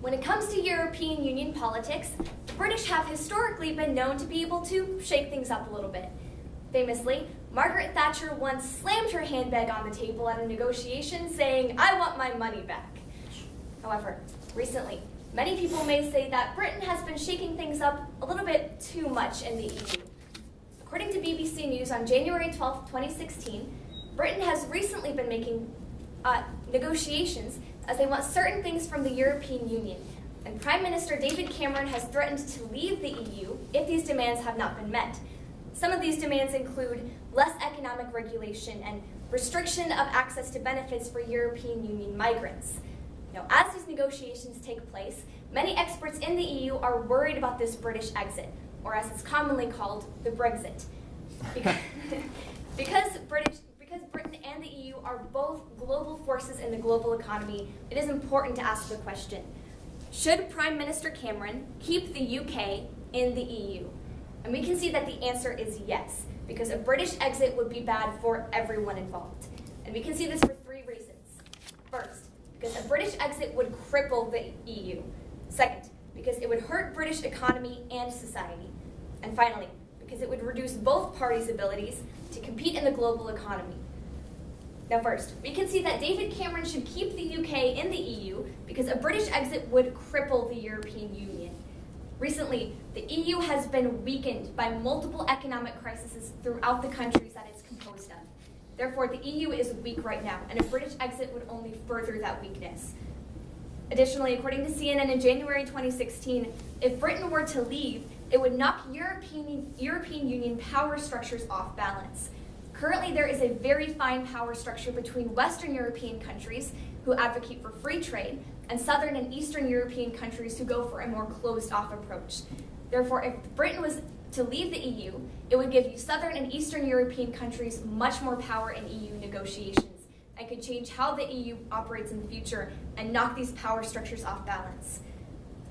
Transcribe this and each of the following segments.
When it comes to European Union politics, the British have historically been known to be able to shake things up a little bit. Famously, Margaret Thatcher once slammed her handbag on the table at a negotiation saying, "I want my money back." However, recently, many people may say that Britain has been shaking things up a little bit too much in the EU. According to BBC News on January 12, 2016, Britain has recently been making negotiations as they want certain things from the European Union, and Prime Minister David Cameron has threatened to leave the EU if these demands have not been met. Some of these demands include less economic regulation and restriction of access to benefits for European Union migrants. Now, as these negotiations take place, many experts in the EU are worried about this British exit, or as it's commonly called, the Brexit. Because Britain and the EU are both global forces in the global economy, it is important to ask the question, should Prime Minister Cameron keep the UK in the EU? And we can see that the answer is yes, because a British exit would be bad for everyone involved. And we can see this for three reasons. First, because a British exit would cripple the EU. Second, because it would hurt British economy and society. And finally, because it would reduce both parties' abilities to compete in the global economy. Now first, we can see that David Cameron should keep the UK in the EU because a British exit would cripple the European Union. Recently, the EU has been weakened by multiple economic crises throughout the countries that it's composed of. Therefore, the EU is weak right now, and a British exit would only further that weakness. Additionally, according to CNN in January 2016, if Britain were to leave, it would knock European Union power structures off balance. Currently, there is a very fine power structure between Western European countries who advocate for free trade and Southern and Eastern European countries who go for a more closed-off approach. Therefore, if Britain was to leave the EU, it would give you Southern and Eastern European countries much more power in EU negotiations and could change how the EU operates in the future and knock these power structures off balance.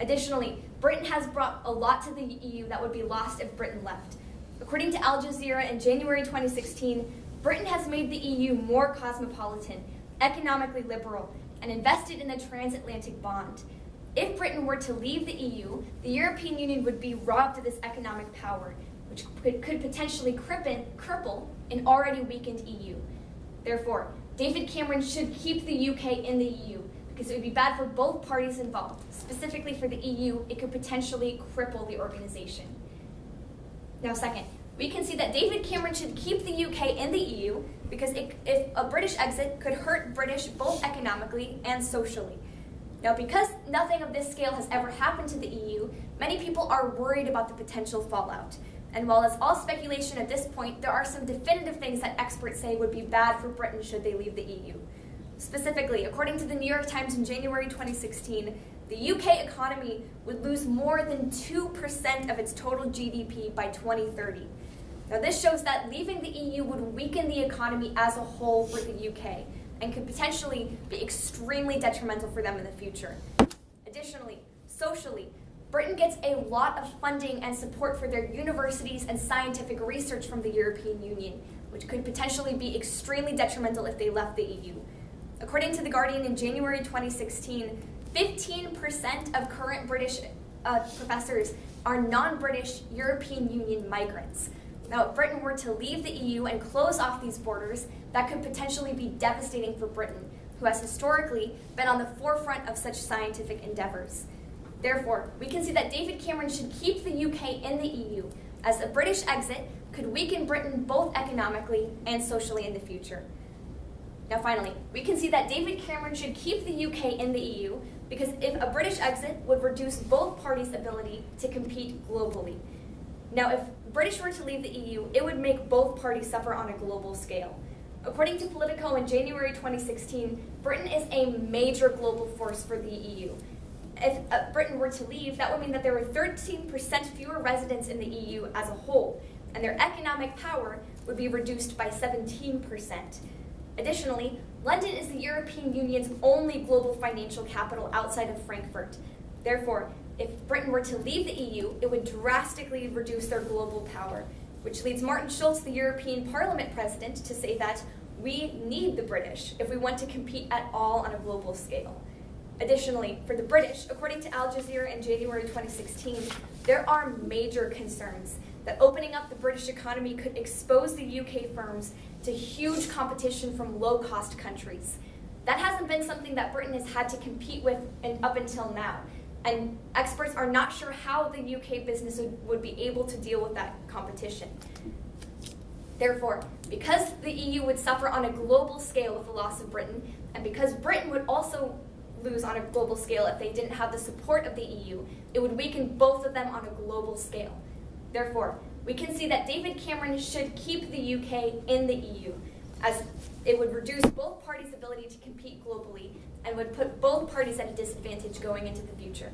Additionally, Britain has brought a lot to the EU that would be lost if Britain left. According to Al Jazeera in January 2016, Britain has made the EU more cosmopolitan, economically liberal, and invested in a transatlantic bond. If Britain were to leave the EU, the European Union would be robbed of this economic power, which could potentially cripple an already weakened EU. Therefore, David Cameron should keep the UK in the EU because it would be bad for both parties involved. Specifically for the EU, it could potentially cripple the organization. Now second, we can see that David Cameron should keep the UK in the EU because if a British exit could hurt British both economically and socially. Now because nothing of this scale has ever happened to the EU, many people are worried about the potential fallout. And while it's all speculation at this point, there are some definitive things that experts say would be bad for Britain should they leave the EU. Specifically, according to the New York Times in January 2016, the UK economy would lose more than 2% of its total GDP by 2030. Now this shows that leaving the EU would weaken the economy as a whole for the UK and could potentially be extremely detrimental for them in the future. Additionally, socially, Britain gets a lot of funding and support for their universities and scientific research from the European Union, which could potentially be extremely detrimental if they left the EU. According to The Guardian in January 2016, 15% of current British professors are non-British European Union migrants. Now, if Britain were to leave the EU and close off these borders, that could potentially be devastating for Britain, who has historically been on the forefront of such scientific endeavors. Therefore, we can see that David Cameron should keep the UK in the EU, as a British exit could weaken Britain both economically and socially in the future. Now finally, we can see that David Cameron should keep the UK in the EU because if a British exit would reduce both parties' ability to compete globally. Now if British were to leave the EU, it would make both parties suffer on a global scale. According to Politico in January 2016, Britain is a major global force for the EU. If Britain were to leave, that would mean that there were 13% fewer residents in the EU as a whole, and their economic power would be reduced by 17%. Additionally, London is the European Union's only global financial capital outside of Frankfurt. Therefore, if Britain were to leave the EU, it would drastically reduce their global power, which leads Martin Schulz, the European Parliament president, to say that we need the British if we want to compete at all on a global scale. Additionally, for the British, according to Al Jazeera in January 2016, there are major concerns that opening up the British economy could expose the UK firms to huge competition from low-cost countries. That hasn't been something that Britain has had to compete with up until now, and experts are not sure how the UK business would be able to deal with that competition. Therefore, because the EU would suffer on a global scale with the loss of Britain, and because Britain would also lose on a global scale if they didn't have the support of the EU, it would weaken both of them on a global scale. Therefore, we can see that David Cameron should keep the UK in the EU, as it would reduce both parties' ability to compete globally and would put both parties at a disadvantage going into the future.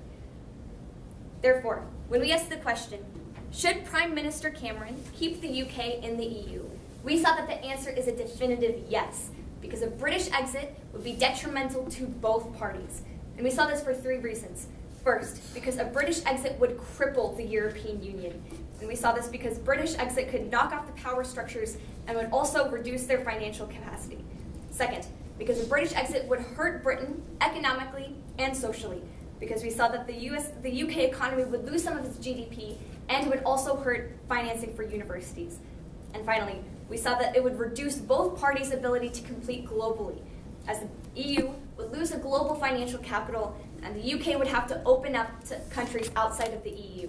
Therefore, when we ask the question, should Prime Minister Cameron keep the UK in the EU, we saw that the answer is a definitive yes, because a British exit would be detrimental to both parties. And we saw this for 3 reasons. First, because a British exit would cripple the European Union. And we saw this because British exit could knock off the power structures and would also reduce their financial capacity. Second, because a British exit would hurt Britain economically and socially, because we saw that the UK economy would lose some of its GDP and would also hurt financing for universities. And finally, we saw that it would reduce both parties' ability to compete globally, as the EU would lose a global financial capital and the UK would have to open up to countries outside of the EU.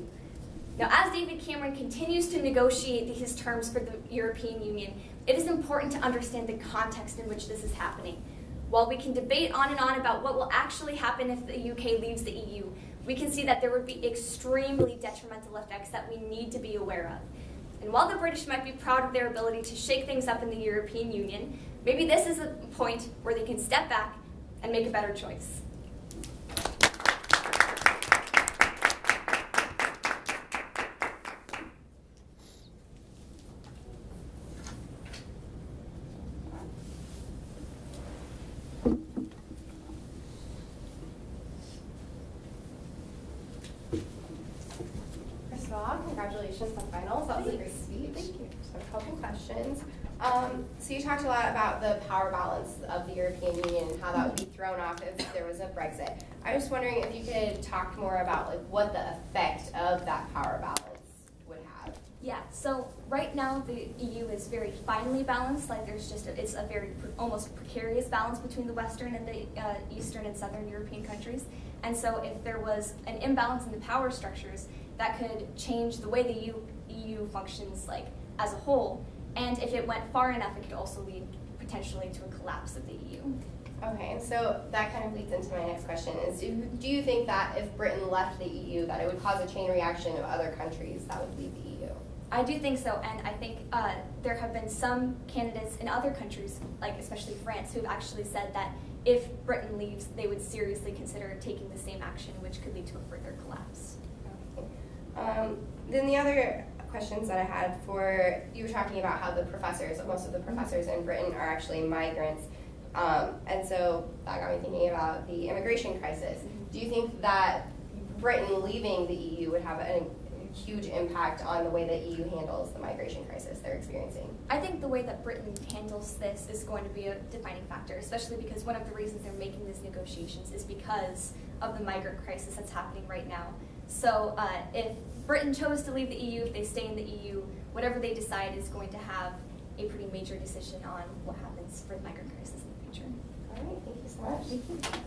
Now, as David Cameron continues to negotiate his terms for the European Union, it is important to understand the context in which this is happening. While we can debate on and on about what will actually happen if the UK leaves the EU, we can see that there would be extremely detrimental effects that we need to be aware of. And while the British might be proud of their ability to shake things up in the European Union, maybe this is a point where they can step back and make a better choice. Congratulations on finals. That was a great speech. Thank you. So a couple questions. So you talked a lot about the power balance of the European Union and how that would be thrown off if there was a Brexit. I was wondering if you could talk more about what the effect of that power balance would have. Yeah, so right now the EU is very finely balanced. Like it's a very almost precarious balance between the Western and the Eastern and Southern European countries. And so if there was an imbalance in the power structures, that could change the way the EU functions as a whole. And if it went far enough, it could also lead potentially to a collapse of the EU. Okay, and so that kind of leads into my next question is, do you think that if Britain left the EU, that it would cause a chain reaction of other countries that would leave the EU? I do think so, and I think there have been some candidates in other countries, especially France, who've actually said that if Britain leaves, they would seriously consider taking the same action, which could lead to a further collapse. Okay. Then the other questions that I had you were talking about how most of the professors in Britain are actually migrants. And so that got me thinking about the immigration crisis. Do you think that Britain leaving the EU would have a huge impact on the way that EU handles the migration crisis they're experiencing? I think the way that Britain handles this is going to be a defining factor, especially because one of the reasons they're making these negotiations is because of the migrant crisis that's happening right now. So if Britain chose to leave the EU, if they stay in the EU, whatever they decide is going to have a pretty major decision on what happens for the migrant crisis in the future. All right, thank you so much. Thank you.